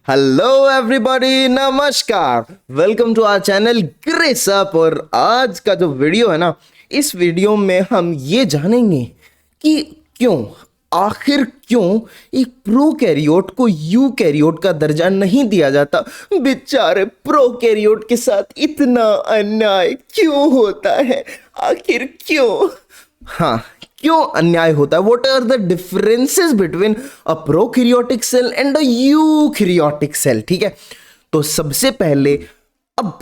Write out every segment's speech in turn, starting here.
Hello everybody, नमस्कार। Welcome to our channel grace up. और आज का जो वीडियो है ना, इस वीडियो में हम ये जानेंगे कि आखिर क्यों एक प्रोकैरियोट को यूकैरियोट का दर्जा नहीं दिया जाता। बेचारे प्रोकैरियोट के साथ इतना अन्याय क्यों होता है? आखिर क्यों? हाँ, क्यों अन्याय होता है? What are the differences between a prokaryotic cell and a eukaryotic cell? ठीक है, तो सबसे पहले अब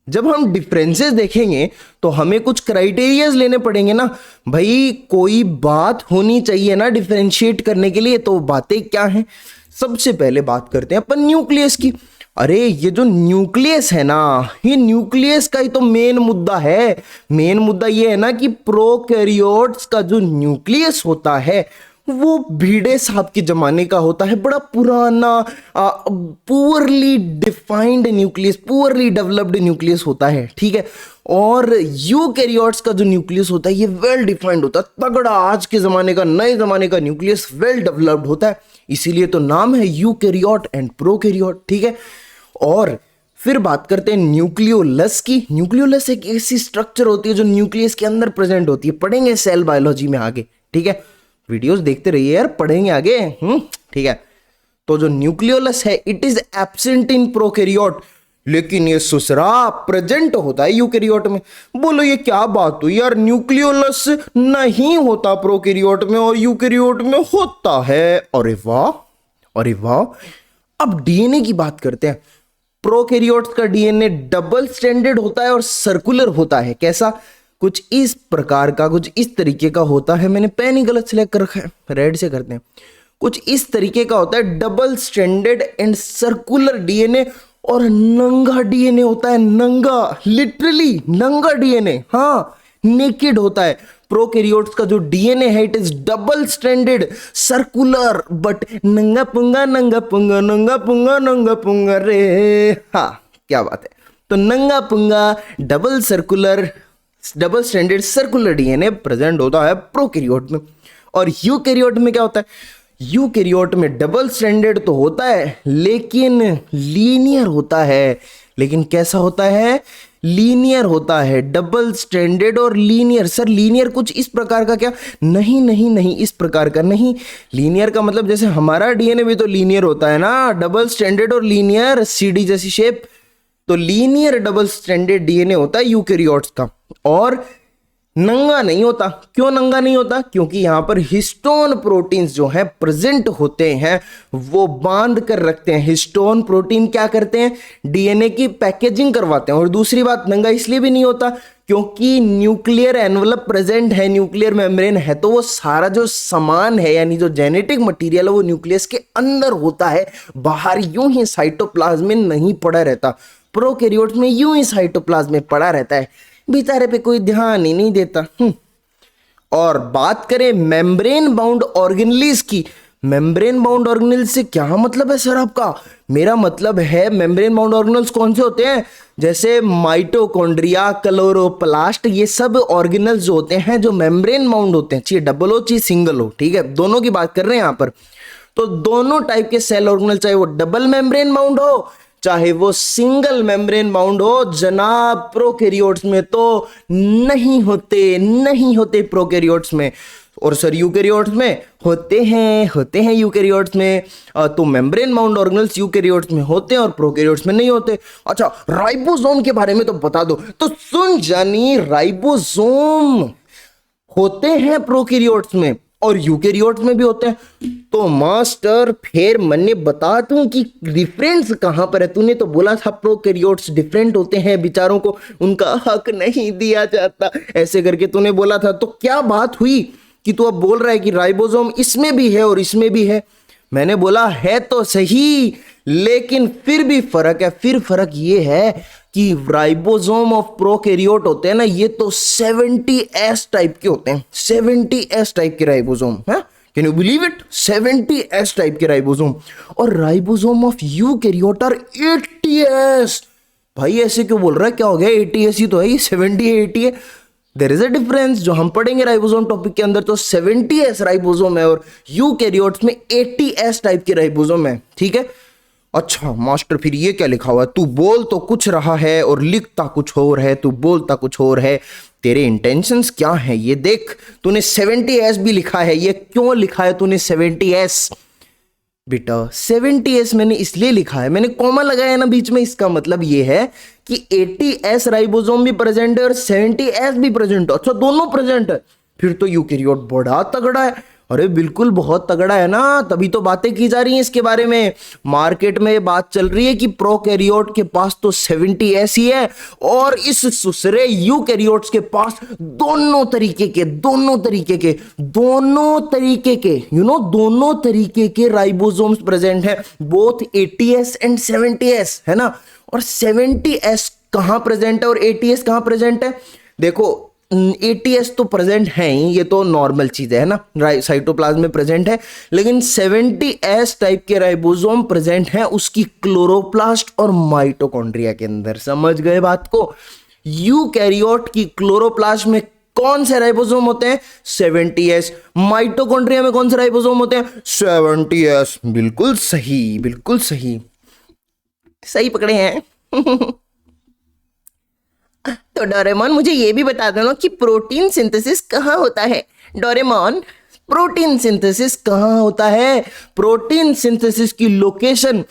जब हम डिफरेंसेस देखेंगे तो हमें कुछ क्राइटेरियाज लेने पड़ेंगे ना भाई। कोई बात होनी चाहिए ना डिफरेंशिएट करने के लिए। तो बातें क्या हैं? सबसे पहले बात करते हैं अपन न्यूक्लियस की। अरे ये जो न्यूक्लियस है ना, ये न्यूक्लियस का ही तो मेन मुद्दा है। मेन मुद्दा ये है ना कि प्रोकैरियोट्स का जो न्यूक्लियस होता है वो भिड़े साहब के जमाने का होता है। बड़ा पुराना poorly defined nucleus, poorly developed nucleus होता है। ठीक है, और यूकैरियोट्स का जो न्यूक्लियस होता है ये वेल डिफाइंड होता है, तगड़ा, आज के जमाने का, नए जमाने का न्यूक्लियस वेल डेवलप्ड होता है। इसीलिए तो नाम है यूकैरियोट एंड प्रोकैरियोट। ठीक है, और फिर बात करते हैं न्यूक्लियोलस की। न्यूक्लियोलस एक ऐसी स्ट्रक्चर होती है जो न्यूक्लियस के अंदर प्रेजेंट होती है। पढ़ेंगे सेल बायोलॉजी में आगे। ठीक है, वीडियोस देखते रहिए यार, पढ़ेंगे आगे। ठीक है, तो जो न्यूक्लियोलस है it is absent in prokaryote, लेकिन ये सुसरा प्रेजेंट होता है यूकैरियोट में। बोलो ये क्या बात हुई यार, न्यूक्लियोलस नहीं होता प्रोकैरियोट में और यूकैरियोट में होता है। अरे वाह, अरे वाह। अब डीएनए की बात करते हैं। प्रोकैरियोट्स का डीएनए डबल स्ट्रैंडेड होता है और सर्कुलर होता है। कैसा? कुछ इस प्रकार का, कुछ इस तरीके का होता है। मैंने पेन ही गलत सिलेक्ट कर रखा है, रेड से करते हैं। कुछ इस तरीके का होता है, double stranded and circular DNA. और नंगा डीएनए होता है, नंगा, लिटरली नंगा डीएनए। हाँ, नेकेड होता है। प्रोकैरियोट्स का जो डीएनए है it is double stranded, circular, but नंगा पुंगा नंगा पुंगा नंगा पुंगा नंगा पुंगा रे। हाँ, क्या बात है। तो नंगा पुंगा double circular, double stranded circular DNA present होता है प्रोकैरियोट में। और यूकैरियोट में क्या होता है? यूकैरियोट में डबल स्ट्रैंडेड तो होता है लेकिन लीनियर होता है। लेकिन कैसा होता है? लीनियर होता है। डबल स्ट्रैंडेड और लीनियर। सर लीनियर कुछ इस प्रकार का क्या? नहीं नहीं नहीं, इस प्रकार का नहीं। लीनियर का मतलब जैसे हमारा डीएनए भी तो लीनियर होता है ना, डबल स्ट्रैंडेड और लीनियर, सीडी जैसी शेप। तो लीनियर डबल स्ट्रैंडेड डीएनए होता है यूकैरियोट्स का। और नंगा नहीं होता। क्यों नंगा नहीं होता? क्योंकि यहां पर हिस्टोन प्रोटीन्स जो हैं प्रेजेंट होते हैं, वो बांध कर रखते हैं। हिस्टोन प्रोटीन क्या करते हैं? डीएनए की पैकेजिंग करवाते हैं। और दूसरी बात, नंगा इसलिए भी नहीं होता क्योंकि न्यूक्लियर एनवलप प्रेजेंट है, न्यूक्लियर मेम्ब्रेन है। तो वो सारा जो सामान है, यानी जो जेनेटिक मटीरियल है, वो न्यूक्लियस के अंदर होता है, बाहर यूं ही साइटोप्लाज्म में नहीं पड़ा रहता। प्रोकैरियोट्स में यूं ही साइटोप्लाज्म में पड़ा रहता है, बेचारे पे कोई ध्यान ही नहीं देता। और बात करें मेम्ब्रेन बाउंड ऑर्गेनेल्स की। मेम्ब्रेन बाउंड ऑर्गेनेल से क्या मतलब है सर आपका? मेरा मतलब है मेम्ब्रेन बाउंड ऑर्गेनेल्स कौन से होते हैं? जैसे माइटोकॉन्ड्रिया, क्लोरोप्लास्ट, ये सब ऑर्गेनेल्स जो होते हैं जो मेम्ब्रेन बाउंड होते हैं, चाहे डबल हो चाहे सिंगल हो। ठीक है, दोनों की बात कर रहे हैं यहां पर। तो दोनों टाइप के सेल ऑर्गेनेल, चाहे वो डबल मेम्ब्रेन बाउंड हो चाहे वो सिंगल मेम्ब्रेन बाउंड हो, जनाब प्रोकैरियोट्स में तो नहीं होते, नहीं होते प्रोकैरियोट्स में। और सर यूकैरियोट्स में होते हैं यूकैरियोट्स में। तो मेम्ब्रेन बाउंड ऑर्गेनेल्स यूकैरियोट्स में होते हैं और प्रोकैरियोट्स में नहीं होते। अच्छा, राइबोसोम के बारे में तो बता दो। तो सुन जानी, राइबोसोम होते हैं प्रोकैरियोट्स में और यूकैरियोट्स में भी होते हैं। तो मास्टर फिर मैंने बता दूं कि डिफरेंस कहां पर है। तूने तो बोला था प्रोकैरियोट्स डिफरेंट होते हैं, बेचारों को उनका हक नहीं दिया जाता, ऐसे करके तूने बोला था। तो क्या बात हुई कि तू अब बोल रहा है कि राइबोसोम इसमें भी है और इसमें भी है? मैंने बोला है तो सही, लेकिन फिर भी फर्क है। फिर फर्क ये है कि राइबोसोम ऑफ प्रोकैरियोट होते हैं ना, ये तो 70S टाइप के होते हैं। 70S टाइप के राइबोसोम है। Can you believe it? 70S type के राइबोसोम। और ribosome of eukaryote are 80S। भाई ऐसे क्यों बोल रहा है? क्या हो गया? 80S ही तो है, ये 70 है, 80 है। देयर इज अ डिफरेंस जो हम पढ़ेंगे राइबोसोम टॉपिक के अंदर। तो 70S राइबोसोम है और यूकैरियोट्स में 80S टाइप के राइबोसोम है। ठीक है, अच्छा मास्टर, फिर ये क्या लिखा हुआ है? तू बोल तो कुछ रहा है और लिखता कुछ और है, तू बोलता कुछ और है। तेरे इंटेंशंस क्या है ये देख। तूने 70s भी लिखा है, ये क्यों लिखा है तूने 70s? बेटा 70s मैंने इसलिए लिखा है, मैंने कॉमा लगाया है ना बीच में, इसका मतलब ये है कि 80s राइबोसोम भी प्रेजेंट है और 70s भी प्रेजेंट है। अच्छा दोनों प्रेजेंट है, फिर तो यूकेरियोट बड़ा तगड़ा है। अरे बिल्कुल बहुत तगड़ा है ना, तभी तो बातें की जा रही हैं इसके बारे में। मार्केट में ये बात चल रही है कि प्रोकैरियोट के पास तो 70s ही है और इस सुसरे यूकैरियोट्स के पास दोनों तरीके के दोनों तरीके के राइबोसोम्स प्रेजेंट है, बोथ 80s एंड 70s, है ना। और 70s कहां प्रेजेंट है और 80s कहां प्रेजेंट है? देखो 80s तो प्रेजेंट है ही, ये तो नॉर्मल चीज है ना, साइटोप्लाज्म में प्रेजेंट है। लेकिन 70s टाइप के राइबोसोम प्रेजेंट है उसकी क्लोरोप्लास्ट और माइटोकॉन्ड्रिया के अंदर। समझ गए बात को? यूकैरियोट की क्लोरोप्लास्ट में कौन से राइबोसोम होते हैं? 70s। माइटोकॉन्ड्रिया में कौन से राइबोसोम होते हैं? 70s। बिल्कुल सही, बिल्कुल सही, सही पकड़े हैं। तो डोरेमोन मुझे ये भी बता दो ना कि प्रोटीन सिंथेसिस कहाँ होता है? डोरेमोन प्रोटीन सिंथेसिस कहाँ होता है? प्रोटीन सिंथेसिस की लोकेशन,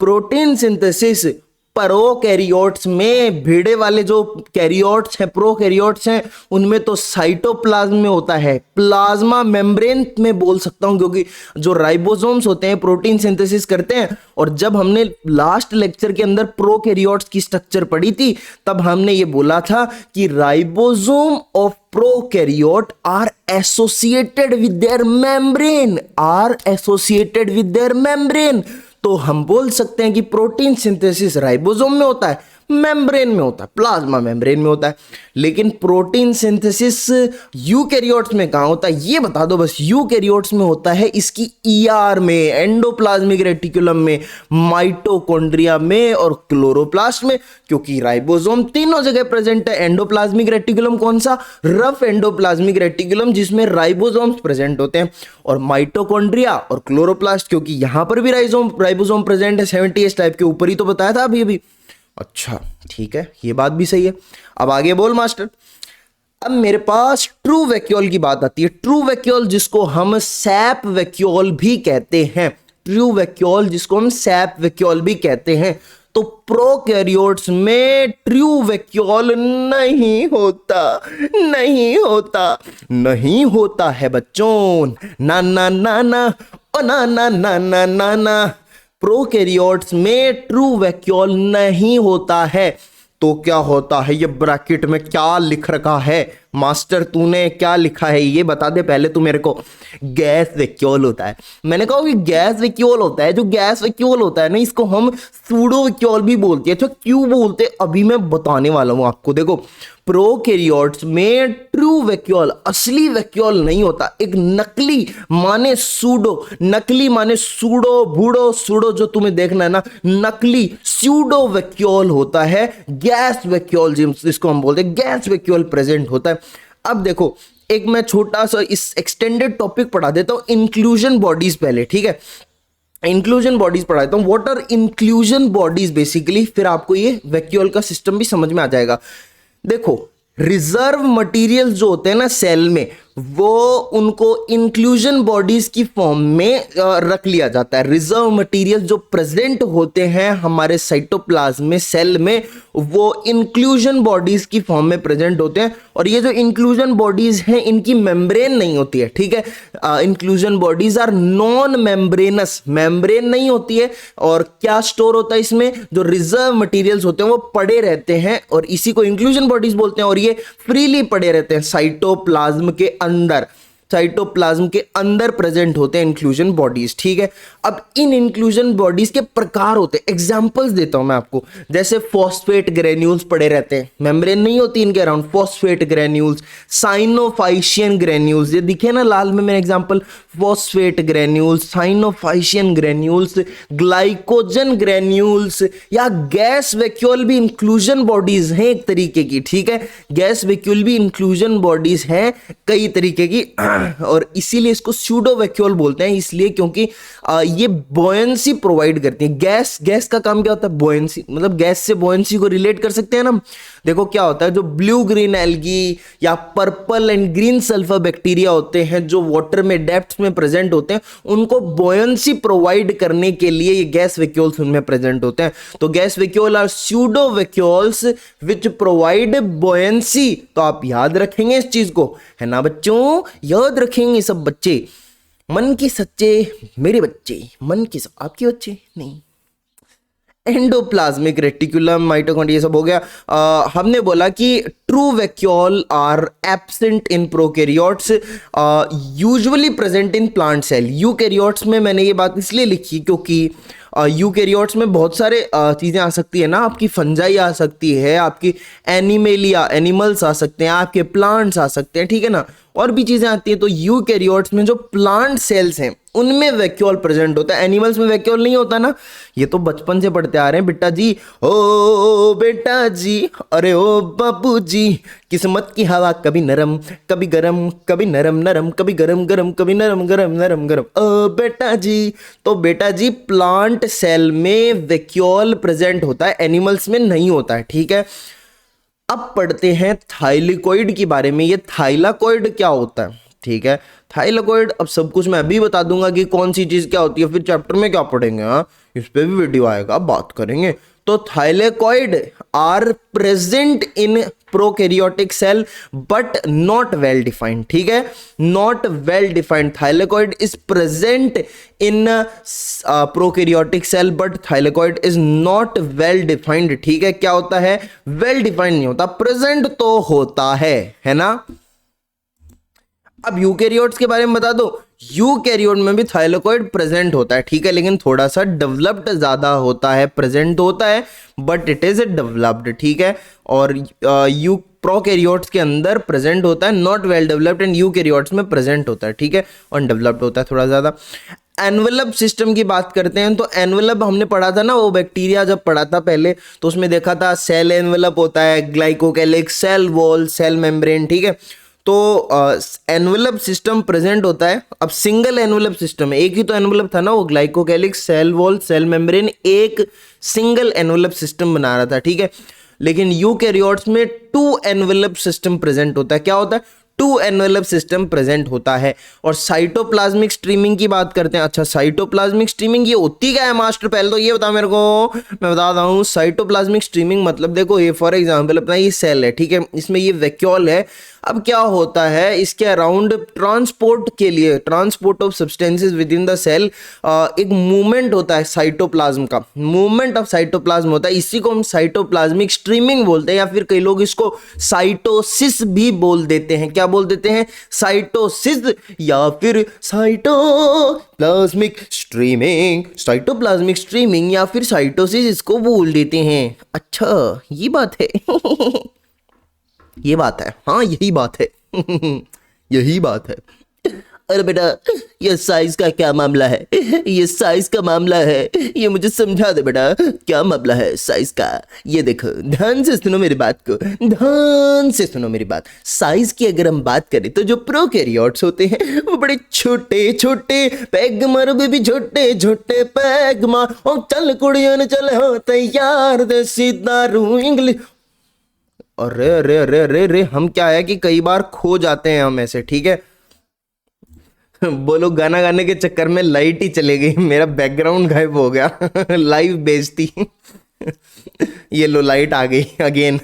प्रोटीन सिंथेसिस प्रोकैरियोट्स में, भेड़े वाले जो कैरियोट्स हैं, प्रोकैरियोट्स हैं, उनमें तो साइटोप्लाज्म में होता है, प्लाज्मा मेम्ब्रेन में बोल सकता हूं, क्योंकि जो राइबोसोम्स होते हैं प्रोटीन सिंथेसिस करते हैं। और जब हमने लास्ट लेक्चर के अंदर प्रोकैरियोट्स की स्ट्रक्चर पढ़ी थी तब हमने ये बोला था कि ribosome of prokaryote are associated with their membrane, तो हम बोल सकते हैं कि प्रोटीन सिंथेसिस राइबोसोम में होता है, मेम्ब्रेन में होता है, प्लाज्मा मेम्ब्रेन में होता है। लेकिन प्रोटीन सिंथेसिस यूकैरियोट्स में कहां होता है ये बता दो बस। यूकैरियोट्स में होता है इसकी ईआर में, एंडोप्लाज्मिक रेटिकुलम में, माइटोकॉन्ड्रिया में और क्लोरोप्लास्ट में, क्योंकि राइबोसोम तीनों जगह प्रेजेंट है। एंडोप्लाज्मिक रेटिकुलम कौन सा? रफ एंडोप्लाज्मिक रेटिकुलम, जिसमें राइबोसोम्स प्रेजेंट होते हैं। और माइटोकॉन्ड्रिया और क्लोरोप्लास्ट, क्योंकि यहां पर भी राइबोसोम प्रेजेंट है 70s टाइप के, ऊपर ही तो बताया था अभी। अच्छा ठीक है, ये बात भी सही है। अब आगे बोल मास्टर। अब मेरे पास ट्रू वैक्यूल की बात आती है। ट्रू वैक्यूल जिसको हम सैप वैक्यूल भी कहते हैं, ट्रू वैक्यूल जिसको हम सैप वैक्यूल भी कहते हैं। तो प्रोकैरियोट्स में ट्रू वैक्यूल नहीं होता है बच्चों। ना ना ना ना ओ ना ना ना ना ना ना, प्रोकैरियोट्स में ट्रू वैक्यूल नहीं होता है। तो क्या होता है? ये ब्रैकेट में क्या लिख रखा है? मास्टर तूने क्या लिखा है ये बता दे पहले तू मेरे को। गैस वैक्यूल होता है। मैंने कहा कि गैस वैक्यूल होता है। जो गैस वैक्यूल होता है ना, इसको हम सूडो वैक्यूल भी बोलते हैं। अच्छा क्यों बोलते, अभी मैं बताने वाला हूं आपको। देखो प्रोकैरियोट्स में ट्रू वैक्यूल, असली वैक्यूल नहीं होता। एक नकली माने सूडो बूडो सूडो, जो तुम्हें देखना है ना, नकली स्यूडो वैक्यूल होता है। गैस वैक्यूल जिसको हम बोलते हैं, गैस वैक्यूल प्रेजेंट होता है। अब देखो एक मैं छोटा सा इस एक्सटेंडेड टॉपिक पढ़ा देता हूं, इंक्लूजन बॉडीज पहले, ठीक है। इंक्लूजन बॉडीज पढ़ा देता हूं। What are inclusion bodies basically, फिर आपको ये वैक्यूल का सिस्टम भी समझ में आ जाएगा। देखो रिजर्व मटेरियल जो होते हैं ना सेल में, वो उनको इंक्लूजन बॉडीज की फॉर्म में रख लिया जाता है। रिजर्व मटेरियल जो प्रेजेंट होते हैं हमारे साइटोप्लाज्म में, सेल में, वो इंक्लूजन बॉडीज की फॉर्म में प्रेजेंट होते हैं। और ये जो इंक्लूजन बॉडीज हैं इनकी मेम्ब्रेन नहीं होती है, ठीक है। Inclusion bodies are non membranous, membrane नहीं होती है। और क्या स्टोर होता है इसमें? जो रिजर्व मटेरियल्स होते हैं वो पड़े रहते हैं और इसी को इंक्लूजन बॉडीज बोलते हैं। और ये फ्रीली पड़े रहते हैं साइटोप्लाज्म के अंदर, साइटोप्लाज्म के अंदर प्रेजेंट होते हैं इंक्लूजन बॉडीज, ठीक है। अब इन इंक्लूजन बॉडीज के प्रकार होते हैं, एग्जांपल्स देता हूं मैं आपको। जैसे फॉस्फेट ग्रेन्यूल्स पड़े रहते हैं, मेम्ब्रेन नहीं होती इनके around, phosphate granules, cyanophycean granules, ये दिखे ना लाल में मेरे example, phosphate granules, cyanophycean granules, glycogen granules, या गैस वैक्यूल भी इंक्लूजन बॉडीज हैं एक तरीके की, ठीक है। गैस वैक्यूल भी इंक्लूजन बॉडीज हैं कई तरीके की। और इसीलिए इसको स्यूडो वैक्यूल बोलते हैं, इसलिए क्योंकि ये बॉयंसी प्रोवाइड करती है। गैस का काम क्या होता है? बॉयंसी, मतलब गैस से बॉयंसी को रिलेट कर सकते हैं ना। देखो क्या होता है, जो ब्लू ग्रीन एल्गी या purple and green sulphur bacteria होते हैं जो वाटर में डेप्थ्स में प्रेजेंट होते हैं, उनको बॉयंसी प्रोवाइड करने के लिए ये गैस वैक्यूल्स उनमें प्रेजेंट होते हैं। तो gas vacuole are pseudo vacuoles which provide buoyancy. तो आप याद रखेंगे इस चीज को, है ना बच्चों? याद रखेंगे सब बच्चे, मन के सच्चे मेरे बच्चे, मन के आपके बच्चे नहीं। एंडोप्लाज्मिक रेटिकुलम, माइटोकॉन्ड्रिया, सब हो गया। हमने बोला कि true vacuole are absent in prokaryotes, usually present in plant cell. Eukaryotes में मैंने ये बात इसलिए लिखी क्योंकि यूकैरियोट्स में बहुत सारे चीज़ें आ सकती है ना, आपकी फंजाई आ सकती है, आपकी एनिमेलिया एनिमल्स आ सकते हैं, आपके प्लांट्स आ सकते हैं, ठीक है ना, और भी चीज़ें आती हैं। तो यूकैरियोट्स में जो प्लांट सेल्स हैं उनमें वैक्यूल प्रेजेंट होता है, एनिमल्स में वैक्यूल नहीं होता ना। ये तो बचपन से पढ़ते आ रहे हैं बेटा जी, ओ बेटा जी, अरे ओ बाबू जी, किस्मत की हवा कभी नरम कभी गरम, कभी नरम नरम कभी गरम गरम, कभी नरम गरम नरम गरम, ओ बेटा जी। तो बेटा जी प्लांट सेल में वैक्यूल प्रेजेंट होता है, एनिमल्स में नहीं होता है, ठीक है। अब पढ़ते हैं थाइलेकोइड के बारे में। ये थाइलाकोइड क्या होता है, ठीक है। थाइलाकोइड अब सब कुछ मैं अभी बता दूंगा कि कौन सी चीज क्या होती है, फिर चैप्टर में क्या पढ़ेंगे, हाँ इस पे भी वीडियो आएगा, बात करेंगे। तो thylakoid are present in prokaryotic cell but not well defined, ठीक है, not well defined. Thylakoid is present in prokaryotic cell but thylakoid is not well defined, ठीक है। क्या होता है? वेल डिफाइंड नहीं होता, प्रेजेंट तो होता है ना। अब यूकैरियोट्स के बारे में बता दो। यूकैरियोट में भी थाइलेकोइड प्रेजेंट होता है, ठीक है, लेकिन थोड़ा सा डेवलप्ड ज्यादा होता है, प्रेजेंट होता है बट इट इज डेवलप्ड, ठीक है। और यू प्रोकैरियोट्स के अंदर प्रेजेंट होता है, not well developed, and eukaryotes में प्रेजेंट होता है, ठीक है, और डेवलप्ड होता है थोड़ा ज्यादा। एनवेलप सिस्टम की बात करते हैं तो एनवेलप हमने पढ़ा था ना, वो बैक्टीरिया जब पढ़ा था पहले तो उसमें देखा था सेल एनवेलप होता है, glycocalyx, cell wall, cell membrane, ठीक है। तो एनवेलप सिस्टम प्रेजेंट होता है। अब सिंगल एनवेलप सिस्टम है, एक ही तो एनवेलप था ना, वो glycocalyx, cell wall, cell membrane, एक सिंगल एनवेलप सिस्टम बना रहा था, ठीक है। लेकिन यूकैरियोट्स में टू एनवेलप सिस्टम प्रेजेंट होता है। क्या होता है? टू एनवेलप सिस्टम प्रेजेंट होता है। और साइटोप्लाज्मिक स्ट्रीमिंग की बात करते हैं। अच्छा, साइटोप्लाज्मिक स्ट्रीमिंग ये होती क्या है मास्टर? पहले तो ये बता मेरे को, मैं बता रहा हूँ। साइटोप्लाज्मिक स्ट्रीमिंग मतलब देखो, ये फॉर एग्जांपल अपना ये सेल है, ठीक है, इसमें ये वैक्यूल है। अब क्या होता है, इसके अराउंड ट्रांसपोर्ट के लिए, transport of substances within the cell, एक मूवमेंट होता है साइटोप्लाज्म का, मूवमेंट ऑफ साइटोप्लाज्म होता है। इसी को हम साइटोप्लाज्मिक स्ट्रीमिंग बोलते हैं, या फिर कई लोग इसको साइटोसिस भी बोल देते हैं। क्या बोल देते हैं? साइटोसिस या फिर साइटोप्लाज्मिक स्ट्रीमिंग, साइटोप्लाज्मिक स्ट्रीमिंग या फिर साइटोसिस इसको बोल देते हैं। अच्छा ये बात है। ये बात है, हाँ यही बात है। यही बात है। अरे बेटा ये साइज का क्या मामला है? ये साइज का मामला है, ये मुझे समझा दे बेटा, क्या मामला है साइज का? ये देखो, ध्यान से सुनो मेरी बात को, ध्यान से सुनो मेरी बात। साइज की अगर हम बात करें तो जो प्रोकैरियोट्स होते हैं वो बड़े छोटे छोटे, पैग मार बेबी, छोटे छोटे पैग मार, और चल कुड़ियन चल हो तैयार, देसी दारू इंग्लिश। अरे अरे अरे अरे अरे, हम क्या है कि कई बार खो जाते हैं हम ऐसे, ठीक है। बोलो, गाना गाने के चक्कर में लाइट ही चले गई, मेरा बैकग्राउंड गायब हो गया। लाइव बेइज्जती। ये लो लाइट आ गई अगेन।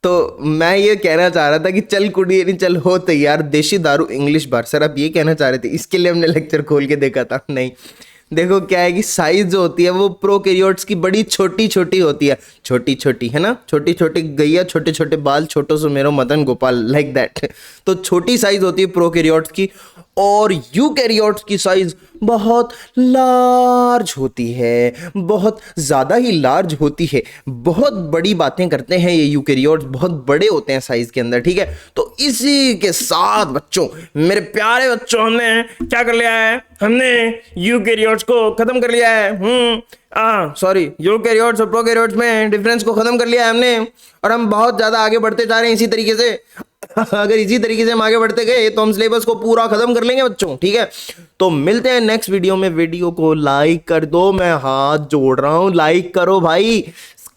तो मैं ये कहना चाह रहा था कि चल कुड़ी नहीं चल हो तैयार, देशी दारू इंग्लिश बार। सर आप ये कहना चाह रहे थे, इसके लिए हमने लेक्चर खोल के देखा था? नहीं, देखो क्या है कि साइज जो होती है वो प्रोकैरियोट्स की बड़ी छोटी छोटी होती है, छोटी छोटी, है ना, छोटी छोटी गैया, छोटे छोटे बाल, छोटो सो मेरो मदन गोपाल, लाइक दैट। तो छोटी साइज होती है प्रोकैरियोट्स की, और यूकैरियोट्स की साइज बहुत लार्ज होती है, बहुत ज़्यादा ही लार्ज होती है। बहुत बड़ी बातें करते हैं ये यूकैरियोट्स, बहुत बड़े होते हैं साइज के अंदर, ठीक है। तो इसी के साथ बच्चों, मेरे प्यारे बच्चों, हमने क्या कर लिया है? हमने यूकैरियोट्स को खत्म कर लिया है। सॉरी, यूकैरियोट्स और प्रोकैरियोट्स में डिफरेंस को खत्म कर लिया है हमने, और हम बहुत ज़्यादा आगे बढ़ते जा रहे हैं इसी तरीके से। अगर इसी तरीके से हम आगे बढ़ते गए तो हम सिलेबस को पूरा खत्म कर लेंगे बच्चों, ठीक है। तो मिलते हैं नेक्स्ट वीडियो में। वीडियो को लाइक कर दो, मैं हाथ जोड़ रहा हूं, लाइक करो भाई,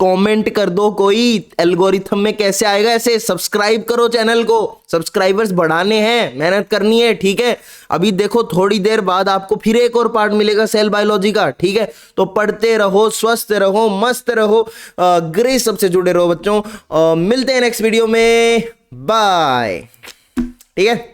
कमेंट कर दो, कोई एल्गोरिथम में कैसे आएगा ऐसे। सब्सक्राइब करो चैनल को, सब्सक्राइबर्स बढ़ाने हैं, मेहनत करनी है, ठीक है। अभी देखो थोड़ी देर बाद आपको फिर एक और पार्ट मिलेगा सेल बायोलॉजी का, ठीक है। तो पढ़ते रहो, स्वस्थ रहो, मस्त रहो, ग्रेस सबसे जुड़े रहो बच्चों। मिलते हैं नेक्स्ट वीडियो में, बाय, ठीक है।